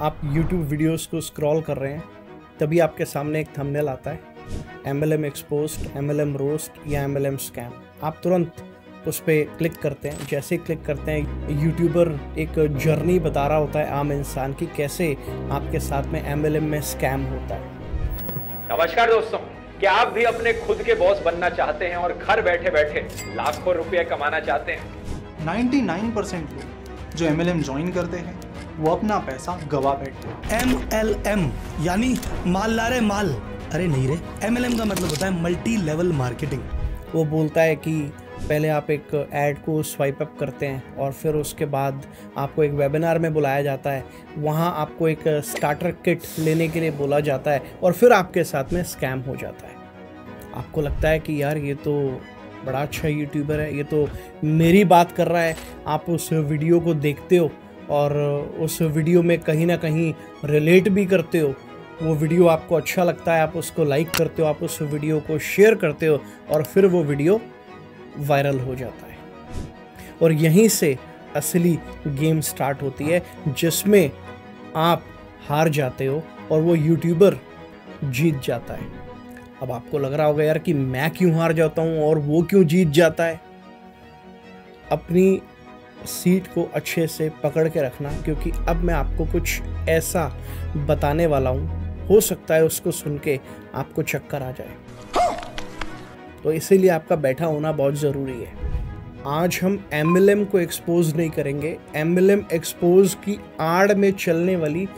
आप YouTube videos को scroll कर रहे हैं, तभी आपके सामने एक थंबनेल आता है MLM एक्सपोज्ड, MLM रोस्ट या MLM स्कैम। आप तुरंत उस पर क्लिक करते हैं। जैसे क्लिक करते हैं, यूट्यूबर एक जर्नी बता रहा होता है आम इंसान की, कैसे आपके साथ में MLM में स्कैम होता है। नमस्कार दोस्तों, क्या आप भी अपने खुद के बॉस बनना चाहते हैं और घर बैठे बैठे लाखों रुपए कमाना चाहते हैं? 99% लोग जो MLM ज्वाइन करते हैं वो अपना पैसा गवा बैठते हैं। MLM यानी माल ला रहे माल। अरे नहीं रे, MLM का मतलब होता है मल्टी लेवल मार्केटिंग। वो बोलता है कि पहले आप एक ऐड को स्वाइप अप करते हैं और फिर उसके बाद आपको एक वेबिनार में बुलाया जाता है, वहाँ आपको एक स्टार्टर किट लेने के लिए बोला जाता है और फिर आपके साथ में स्कैम हो जाता है। आपको लगता है कि यार ये तो बड़ा अच्छा यूट्यूबर है, ये तो मेरी बात कर रहा है। आप उस वीडियो को देखते हो और उस वीडियो में कहीं ना कहीं रिलेट भी करते हो। वो वीडियो आपको अच्छा लगता है, आप उसको लाइक करते हो, आप उस वीडियो को शेयर करते हो और फिर वो वीडियो वायरल हो जाता है। और यहीं से असली गेम स्टार्ट होती है, जिसमें आप हार जाते हो और वो यूट्यूबर जीत जाता है। अब आपको लग रहा होगा यार कि मैं क्यों हार जाता हूँ और वो क्यों जीत जाता है। अपनी सीट को अच्छे से पकड़ के रखना, क्योंकि अब मैं आपको कुछ ऐसा बताने वाला हूँ, हो सकता है उसको सुन के आपको चक्कर आ जाए। तो इसीलिए आपका बैठा होना बहुत ज़रूरी है। आज हम MLM को एक्सपोज नहीं करेंगे, MLM एक्सपोज की आड़ में चलने वाली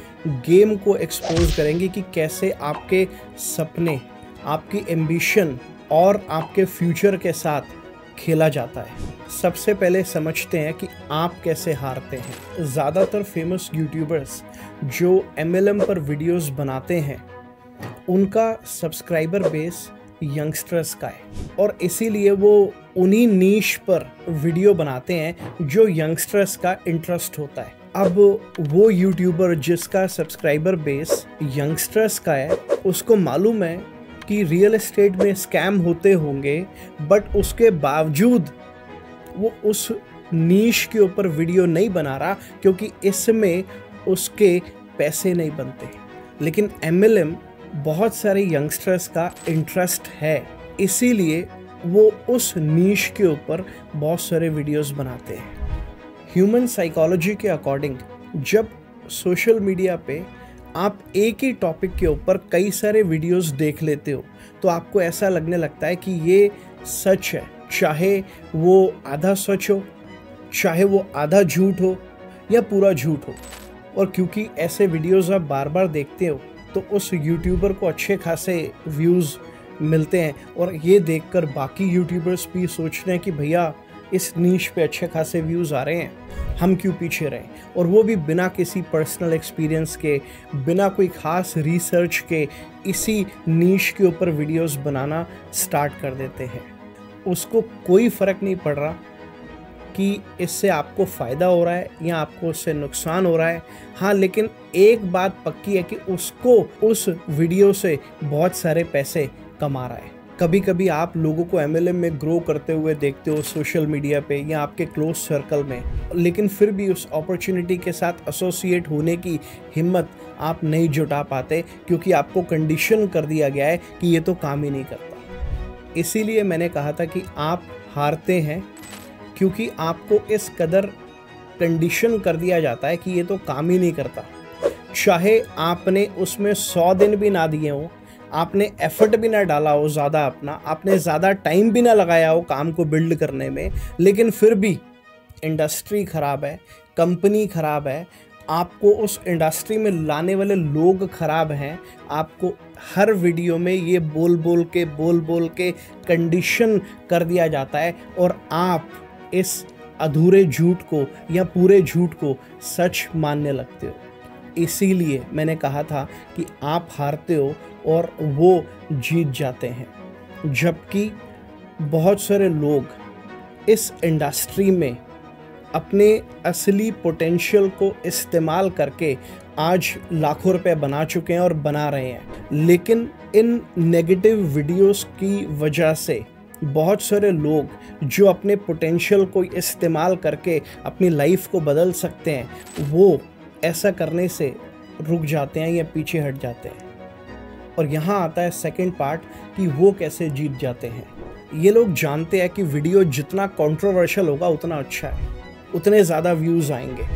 गेम को एक्सपोज करेंगे कि कैसे आपके सपने, आपकी एम्बिशन और आपके फ्यूचर के साथ खेला जाता है। सबसे पहले समझते हैं कि आप कैसे हारते हैं। ज़्यादातर फेमस यूट्यूबर्स जो MLM पर वीडियोस बनाते हैं, उनका सब्सक्राइबर बेस यंगस्टर्स का है और इसीलिए वो उन्हीं नीश पर वीडियो बनाते हैं जो यंगस्टर्स का इंटरेस्ट होता है। अब वो यूट्यूबर जिसका सब्सक्राइबर बेस यंगस्टर्स का है, उसको मालूम है कि रियल एस्टेट में स्कैम होते होंगे, बट उसके बावजूद वो उस नीश के ऊपर वीडियो नहीं बना रहा, क्योंकि इसमें उसके पैसे नहीं बनते। लेकिन MLM बहुत सारे यंगस्टर्स का इंटरेस्ट है, इसीलिए वो उस नीश के ऊपर बहुत सारे वीडियोस बनाते हैं। ह्यूमन साइकोलॉजी के अकॉर्डिंग जब सोशल मीडिया पे आप एक ही टॉपिक के ऊपर कई सारे वीडियोस देख लेते हो, तो आपको ऐसा लगने लगता है कि ये सच है, चाहे वो आधा सच हो, चाहे वो आधा झूठ हो या पूरा झूठ हो। और क्योंकि ऐसे वीडियोस आप बार बार देखते हो, तो उस यूट्यूबर को अच्छे खासे व्यूज़ मिलते हैं और ये देखकर बाकी यूट्यूबर्स भी सोच रहे हैं कि भैया इस नीश पे अच्छे खासे व्यूज़ आ रहे हैं, हम क्यों पीछे रहें। और वो भी बिना किसी पर्सनल एक्सपीरियंस के, बिना कोई ख़ास रिसर्च के इसी नीश के ऊपर वीडियोस बनाना स्टार्ट कर देते हैं। उसको कोई फ़र्क नहीं पड़ रहा कि इससे आपको फ़ायदा हो रहा है या आपको उससे नुकसान हो रहा है। हाँ, लेकिन एक बात पक्की है कि उसको उस वीडियो से बहुत सारे पैसे कमा रहा है। कभी कभी आप लोगों को MLM में ग्रो करते हुए देखते हो सोशल मीडिया पे या आपके क्लोज सर्कल में, लेकिन फिर भी उस अपॉर्चुनिटी के साथ एसोसिएट होने की हिम्मत आप नहीं जुटा पाते, क्योंकि आपको कंडीशन कर दिया गया है कि ये तो काम ही नहीं करता। इसीलिए मैंने कहा था कि आप हारते हैं क्योंकि आपको इस कदर कंडीशन कर दिया जाता है कि ये तो काम ही नहीं करता। चाहे आपने उसमें 100 दिन भी ना दिए हो, आपने एफर्ट भी ना डाला हो ज़्यादा अपना, आपने ज़्यादा टाइम भी ना लगाया हो काम को बिल्ड करने में, लेकिन फिर भी इंडस्ट्री ख़राब है, कंपनी ख़राब है, आपको उस इंडस्ट्री में लाने वाले लोग ख़राब हैं, आपको हर वीडियो में ये बोल बोल के कंडीशन कर दिया जाता है और आप इस अधूरे झूठ को या पूरे झूठ को सच मानने लगते हो। इसीलिए मैंने कहा था कि आप हारते हो और वो जीत जाते हैं। जबकि बहुत सारे लोग इस इंडस्ट्री में अपने असली पोटेंशियल को इस्तेमाल करके आज लाखों रुपए बना चुके हैं और बना रहे हैं, लेकिन इन नेगेटिव वीडियोस की वजह से बहुत सारे लोग जो अपने पोटेंशियल को इस्तेमाल करके अपनी लाइफ को बदल सकते हैं, वो ऐसा करने से रुक जाते हैं या पीछे हट जाते हैं। और यहाँ आता है सेकंड पार्ट कि वो कैसे जीत जाते हैं। ये लोग जानते हैं कि वीडियो जितना कंट्रोवर्शियल होगा उतना अच्छा है, उतने ज़्यादा व्यूज़ आएंगे,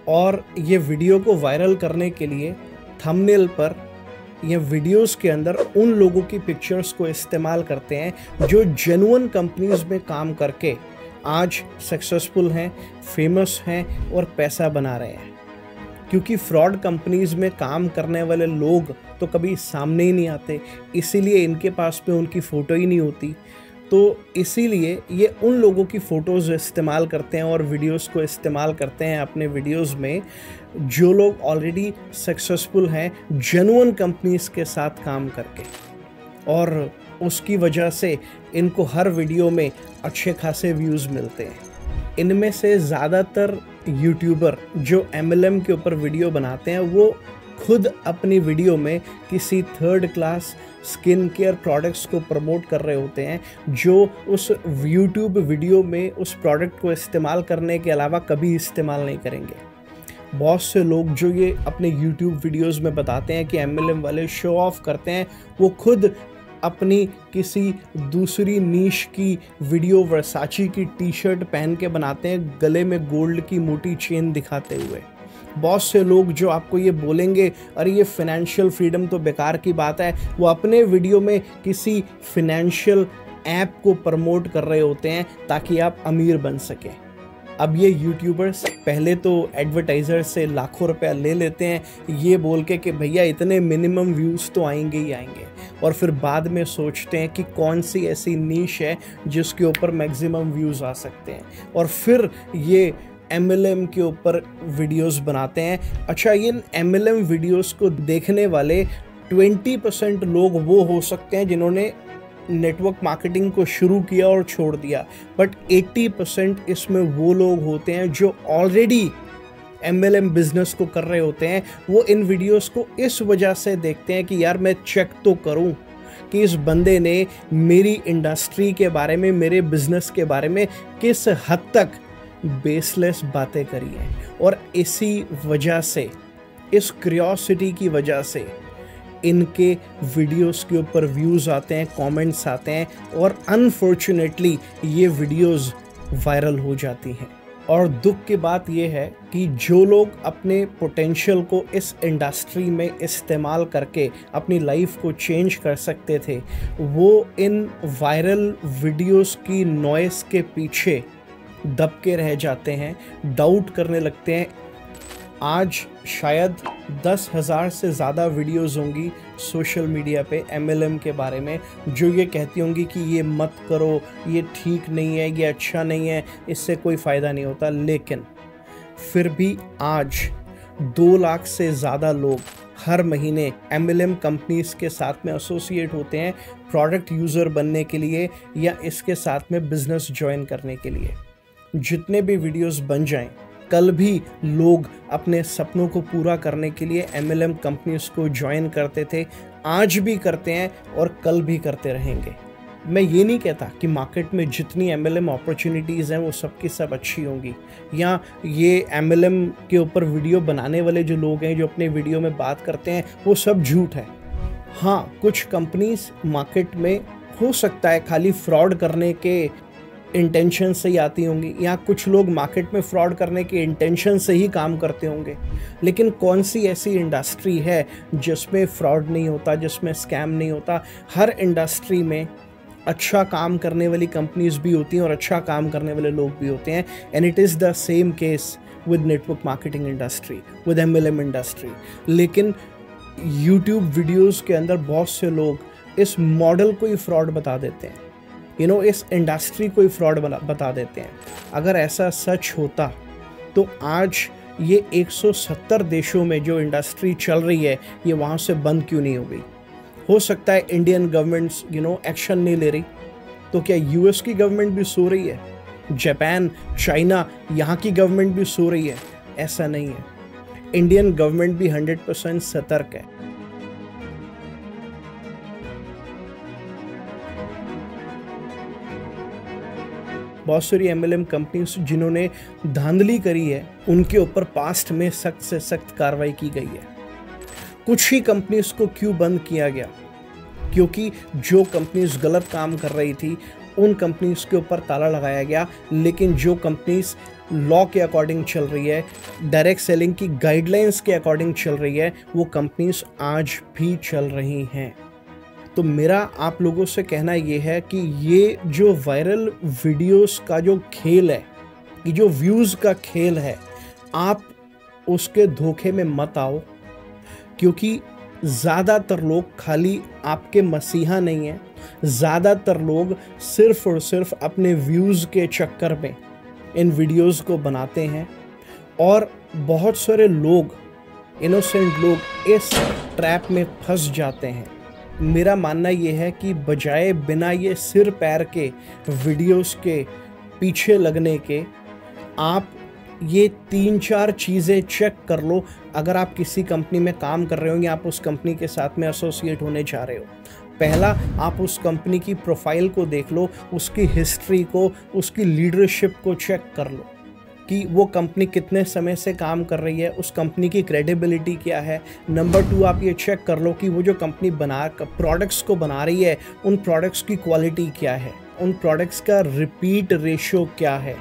और ये वीडियो को वायरल करने के लिए थंबनेल पर या वीडियोस के अंदर उन लोगों की पिक्चर्स को इस्तेमाल करते हैं जो जेन्युइन कंपनीज में काम करके आज सक्सेसफुल हैं, फेमस हैं और पैसा बना रहे हैं। क्योंकि फ्रॉड कंपनीज में काम करने वाले लोग तो कभी सामने ही नहीं आते, इसीलिए इनके पास में उनकी फ़ोटो ही नहीं होती। तो इसीलिए ये उन लोगों की फ़ोटोज़ इस्तेमाल करते हैं और वीडियोस को इस्तेमाल करते हैं अपने वीडियोस में, जो लोग ऑलरेडी सक्सेसफुल हैं जेन्युइन कंपनीज के साथ काम करके। और उसकी वजह से इनको हर वीडियो में अच्छे खासे व्यूज़ मिलते हैं। इनमें से ज़्यादातर यूट्यूबर जो MLM के ऊपर वीडियो बनाते हैं वो खुद अपनी वीडियो में किसी third class skin care products को प्रमोट कर रहे होते हैं, जो उस यूट्यूब वीडियो में उस प्रोडक्ट को इस्तेमाल करने के अलावा कभी इस्तेमाल नहीं करेंगे। बहुत से लोग जो ये अपने यूट्यूब वीडियोस में बताते हैं कि MLM वाले शो ऑफ करते हैं, वो खुद अपनी किसी दूसरी नीश की वीडियो वर्साची की टी शर्ट पहन के बनाते हैं, गले में गोल्ड की मोटी चेन दिखाते हुए। बहुत से लोग जो आपको ये बोलेंगे अरे ये फाइनेंशियल फ्रीडम तो बेकार की बात है, वो अपने वीडियो में किसी फाइनेंशियल ऐप को प्रमोट कर रहे होते हैं ताकि आप अमीर बन सकें। अब ये यूट्यूबर्स पहले तो एडवर्टाइज़र से लाखों रुपया ले लेते हैं ये बोल के कि भैया इतने मिनिमम व्यूज़ तो आएंगे ही आएंगे, और फिर बाद में सोचते हैं कि कौन सी ऐसी नीश है जिसके ऊपर मैक्सिमम व्यूज़ आ सकते हैं, और फिर ये MLM के ऊपर वीडियोस बनाते हैं। अच्छा, ये MLM वीडियोस को देखने वाले 20% लोग वो हो सकते हैं जिन्होंने नेटवर्क मार्केटिंग को शुरू किया और छोड़ दिया, बट 80% इसमें वो लोग होते हैं जो ऑलरेडी MLM बिजनेस को कर रहे होते हैं। वो इन वीडियोस को इस वजह से देखते हैं कि यार मैं चेक तो करूं कि इस बंदे ने मेरी इंडस्ट्री के बारे में, मेरे बिजनेस के बारे में किस हद तक बेसलेस बातें करी हैं। और इसी वजह से, इस क्यूरियोसिटी की वजह से इनके वीडियोस के ऊपर व्यूज़ आते हैं, कमेंट्स आते हैं, और अनफॉर्चुनेटली ये वीडियोस वायरल हो जाती हैं। और दुख की बात यह है कि जो लोग अपने पोटेंशियल को इस इंडस्ट्री में इस्तेमाल करके अपनी लाइफ को चेंज कर सकते थे, वो इन वायरल वीडियोस की नॉइस के पीछे दबके रह जाते हैं, डाउट करने लगते हैं। आज शायद 10,000 से ज़्यादा वीडियोस होंगी सोशल मीडिया पे MLM के बारे में जो ये कहती होंगी कि ये मत करो, ये ठीक नहीं है, ये अच्छा नहीं है, इससे कोई फ़ायदा नहीं होता। लेकिन फिर भी आज 2 लाख से ज़्यादा लोग हर महीने MLM कंपनीज़ के साथ में एसोसिएट होते हैं प्रोडक्ट यूज़र बनने के लिए या इसके साथ में बिज़नेस ज्वाइन करने के लिए। जितने भी वीडियोस बन जाएं, कल भी लोग अपने सपनों को पूरा करने के लिए MLM कंपनीज को ज्वाइन करते थे, आज भी करते हैं और कल भी करते रहेंगे। मैं ये नहीं कहता कि मार्केट में जितनी MLM अपॉर्चुनिटीज़ हैं वो सब की सब अच्छी होंगी, या ये MLM के ऊपर वीडियो बनाने वाले जो लोग हैं जो अपने वीडियो में बात करते हैं वो सब झूठ है। हाँ, कुछ कंपनीज मार्केट में हो सकता है खाली फ्रॉड करने के इंटेंशन से ही आती होंगी, या कुछ लोग मार्केट में फ्रॉड करने के इंटेंशन से ही काम करते होंगे। लेकिन कौन सी ऐसी इंडस्ट्री है जिसमें फ्रॉड नहीं होता, जिसमें स्कैम नहीं होता? हर इंडस्ट्री में अच्छा काम करने वाली कंपनीज भी होती हैं और अच्छा काम करने वाले लोग भी होते हैं, and it is the same case with network marketing industry, with MLM industry. लेकिन यूट्यूब वीडियोज़ के अंदर बहुत से लोग इस मॉडल को ही फ्रॉड बता देते हैं, इस इंडस्ट्री को ही फ्रॉड बता देते हैं। अगर ऐसा सच होता तो आज ये 170 देशों में जो इंडस्ट्री चल रही है ये वहाँ से बंद क्यों नहीं हो गई? हो सकता है इंडियन गवर्नमेंट्स एक्शन नहीं ले रही, तो क्या US की गवर्नमेंट भी सो रही है? जापान, चाइना, यहाँ की गवर्नमेंट भी सो रही है? ऐसा नहीं है। इंडियन गवर्नमेंट भी 100% सतर्क है। बहुत सारी MLM कंपनीज जिन्होंने धांधली करी है उनके ऊपर पास्ट में सख्त से सख्त कार्रवाई की गई है। कुछ ही कंपनीज को क्यों बंद किया गया? क्योंकि जो कंपनीज गलत काम कर रही थी उन कंपनीज के ऊपर ताला लगाया गया, लेकिन जो कंपनीज लॉ के अकॉर्डिंग चल रही है, डायरेक्ट सेलिंग की गाइडलाइंस के अकॉर्डिंग चल रही है, वो कंपनीज आज भी चल रही हैं। तो मेरा आप लोगों से कहना ये है कि ये जो वायरल वीडियोस का जो खेल है, ये जो व्यूज़ का खेल है, आप उसके धोखे में मत आओ, क्योंकि ज़्यादातर लोग खाली आपके मसीहा नहीं हैं। ज़्यादातर लोग सिर्फ और सिर्फ अपने व्यूज़ के चक्कर में इन वीडियोस को बनाते हैं और बहुत सारे लोग, इनोसेंट लोग, इस ट्रैप में फंस जाते हैं। मेरा मानना ये है कि बजाय बिना ये सिर पैर के वीडियोस के पीछे लगने के, आप ये 3-4 चीज़ें चेक कर लो। अगर आप किसी कंपनी में काम कर रहे हो या आप उस कंपनी के साथ में एसोसिएट होने जा रहे हो, पहला आप उस कंपनी की प्रोफाइल को देख लो, उसकी हिस्ट्री को, उसकी लीडरशिप को चेक कर लो कि वो कंपनी कितने समय से काम कर रही है, उस कंपनी की क्रेडिबिलिटी क्या है। नंबर 2, आप ये चेक कर लो कि वो जो कंपनी प्रोडक्ट्स को बना रही है, उन प्रोडक्ट्स की क्वालिटी क्या है, उन प्रोडक्ट्स का रिपीट रेशो क्या है।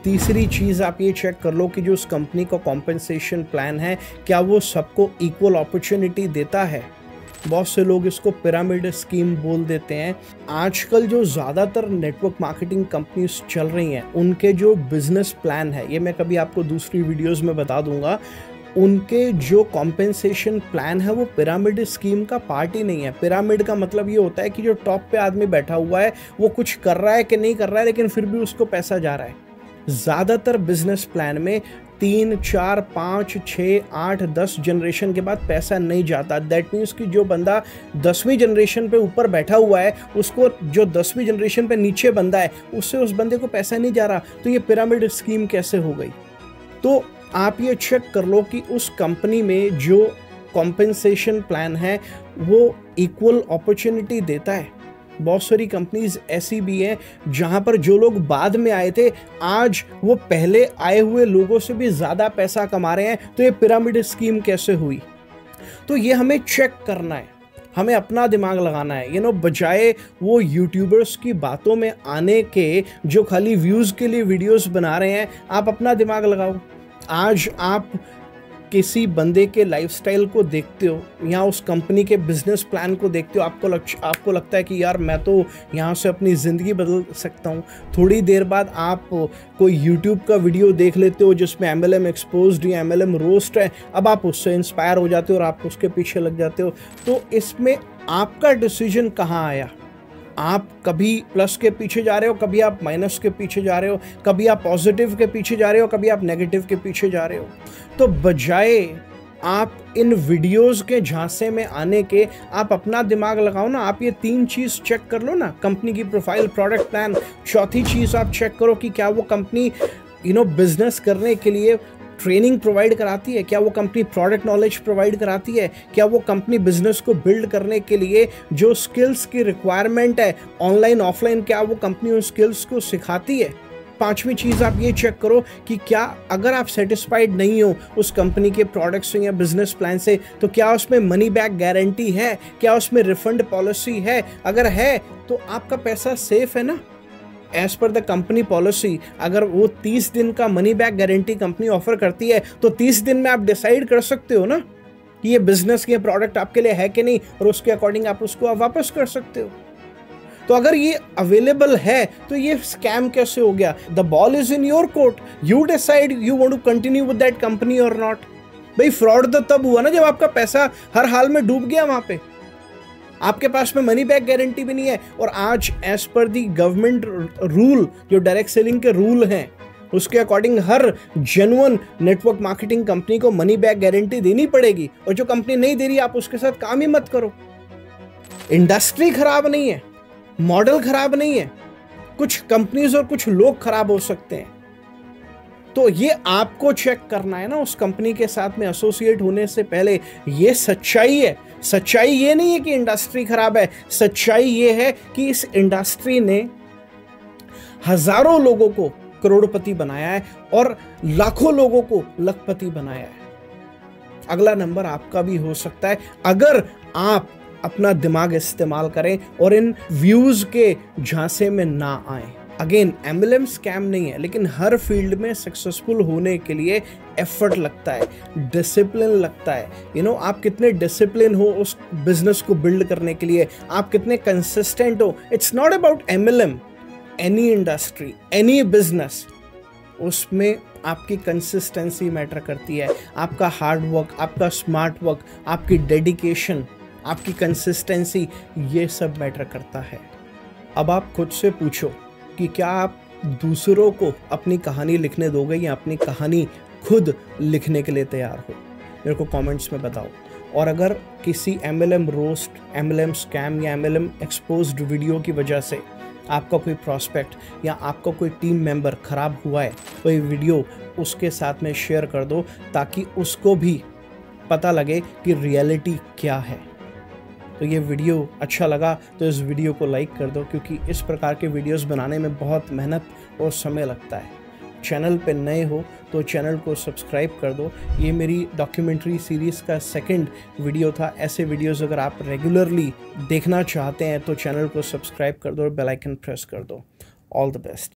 तीसरी चीज़ आप ये चेक कर लो कि जो उस कंपनी का कॉम्पेंसेशन प्लान है, क्या वो सबको इक्वल अपॉर्चुनिटी देता है। बहुत से लोग इसको पिरामिड स्कीम बोल देते हैं। आजकल जो ज़्यादातर नेटवर्क मार्केटिंग कंपनीज चल रही हैं, उनके जो बिजनेस प्लान है, ये मैं कभी आपको दूसरी वीडियोस में बता दूंगा, उनके जो कॉम्पेंसेशन प्लान है वो पिरामिड स्कीम का पार्ट ही नहीं है। पिरामिड का मतलब ये होता है कि जो टॉप पे आदमी बैठा हुआ है वो कुछ कर रहा है कि नहीं कर रहा है, लेकिन फिर भी उसको पैसा जा रहा है। ज़्यादातर बिजनेस प्लान में 3, 4, 5, 6, 8, 10 जनरेशन के बाद पैसा नहीं जाता। दैट मीन्स कि जो बंदा 10वीं जनरेशन पे ऊपर बैठा हुआ है, उसको जो 10वीं जनरेशन पे नीचे बंदा है, उससे उस बंदे को पैसा नहीं जा रहा। तो ये पिरामिड स्कीम कैसे हो गई? तो आप ये चेक कर लो कि उस कंपनी में जो कॉम्पेंसेशन प्लान है वो इक्वल अपॉर्चुनिटी देता है। बहुत सारी कंपनीज ऐसी भी हैं जहां पर जो लोग बाद में आए थे, आज वो पहले आए हुए लोगों से भी ज़्यादा पैसा कमा रहे हैं। तो ये पिरामिड स्कीम कैसे हुई? तो ये हमें चेक करना है, हमें अपना दिमाग लगाना है। बजाय वो यूट्यूबर्स की बातों में आने के जो खाली व्यूज़ के लिए वीडियोस बना रहे हैं, आप अपना दिमाग लगाओ। आज आप किसी बंदे के लाइफस्टाइल को देखते हो या उस कंपनी के बिजनेस प्लान को देखते हो, आपको लगता है कि यार मैं तो यहाँ से अपनी ज़िंदगी बदल सकता हूँ। थोड़ी देर बाद आप कोई यूट्यूब का वीडियो देख लेते हो जिसमें MLM एक्सपोज्ड या MLM रोस्ट है, अब आप उससे इंस्पायर हो जाते हो और आप उसके पीछे लग जाते हो। तो इसमें आपका डिसीजन कहाँ आया? आप कभी प्लस के पीछे जा रहे हो, कभी आप माइनस के पीछे जा रहे हो, कभी आप पॉजिटिव के पीछे जा रहे हो, कभी आप नेगेटिव के पीछे जा रहे हो। तो बजाय आप इन वीडियोस के झांसे में आने के, आप अपना दिमाग लगाओ ना। आप ये 3 चीज़ चेक कर लो ना, कंपनी की प्रोफाइल, प्रोडक्ट प्लान। चौथी चीज़ आप चेक करो कि क्या वो कंपनी बिजनेस करने के लिए ट्रेनिंग प्रोवाइड कराती है, क्या वो कंपनी प्रोडक्ट नॉलेज प्रोवाइड कराती है, क्या वो कंपनी बिजनेस को बिल्ड करने के लिए जो स्किल्स की रिक्वायरमेंट है ऑनलाइन ऑफलाइन, क्या वो कंपनी उन स्किल्स को सिखाती है। 5वीं चीज़ आप ये चेक करो कि क्या अगर आप सेटिस्फाइड नहीं हो उस कंपनी के प्रोडक्ट से या बिजनेस प्लान से, तो क्या उसमें मनी बैक गारंटी है, क्या उसमें रिफंड पॉलिसी है। अगर है तो आपका पैसा सेफ है ना। As per the company policy, अगर वो 30 दिन का money back guarantee company offer करती है तो 30 दिन में आप डिसाइड कर सकते हो ना कि ये बिजनेस के प्रोडक्ट आपके लिए है कि नहीं, और उसके अकॉर्डिंग आप उसको वापस कर सकते हो। तो अगर ये अवेलेबल है तो ये स्कैम कैसे हो गया? The ball is in your court, you decide you want to continue with that company और नॉट। भाई फ्रॉड तो तब हुआ ना जब आपका पैसा हर हाल में डूब गया वहां पे, आपके पास में मनी बैक गारंटी भी नहीं है। और आज एज पर दी गवर्नमेंट रूल, जो डायरेक्ट सेलिंग के रूल हैं, उसके अकॉर्डिंग हर जेन्युइन नेटवर्क मार्केटिंग कंपनी को मनी बैक गारंटी देनी पड़ेगी। और जो कंपनी नहीं दे रही, आप उसके साथ काम ही मत करो। इंडस्ट्री खराब नहीं है, मॉडल खराब नहीं है, कुछ कंपनीज और कुछ लोग खराब हो सकते हैं। तो ये आपको चेक करना है ना उस कंपनी के साथ में एसोसिएट होने से पहले। ये सच्चाई है। सच्चाई ये नहीं है कि इंडस्ट्री खराब है, सच्चाई ये है कि इस इंडस्ट्री ने हजारों लोगों को करोड़पति बनाया है और लाखों लोगों को लखपति बनाया है। अगला नंबर आपका भी हो सकता है अगर आप अपना दिमाग इस्तेमाल करें और इन व्यूज के झांसे में ना आए। अगेन MLM स्कैम नहीं है, लेकिन हर फील्ड में सक्सेसफुल होने के लिए एफर्ट लगता है, डिसिप्लिन लगता है। आप कितने डिसिप्लिन हो उस बिजनेस को बिल्ड करने के लिए, आप कितने कंसिस्टेंट हो। It's not about MLM, any industry, any business, उसमें आपकी कंसिस्टेंसी मैटर करती है। आपका हार्ड वर्क, आपका स्मार्ट वर्क, आपकी डेडिकेशन, आपकी कंसिस्टेंसी, ये सब मैटर करता है। अब आप खुद से पूछो कि क्या आप दूसरों को अपनी कहानी लिखने दोगे या अपनी कहानी खुद लिखने के लिए तैयार हो? मेरे को कमेंट्स में बताओ। और अगर किसी MLM रोस्ट, MLM स्कैम या MLM एक्सपोज्ड वीडियो की वजह से आपका कोई प्रॉस्पेक्ट या आपका कोई टीम मेंबर ख़राब हुआ है, तो ये वीडियो उसके साथ में शेयर कर दो ताकि उसको भी पता लगे कि रियलिटी क्या है। तो ये वीडियो अच्छा लगा तो इस वीडियो को लाइक कर दो, क्योंकि इस प्रकार के वीडियोस बनाने में बहुत मेहनत और समय लगता है। चैनल पे नए हो तो चैनल को सब्सक्राइब कर दो। ये मेरी डॉक्यूमेंट्री सीरीज़ का सेकंड वीडियो था। ऐसे वीडियोस अगर आप रेगुलरली देखना चाहते हैं तो चैनल को सब्सक्राइब कर दो और बेल आइकन प्रेस कर दो। All the best.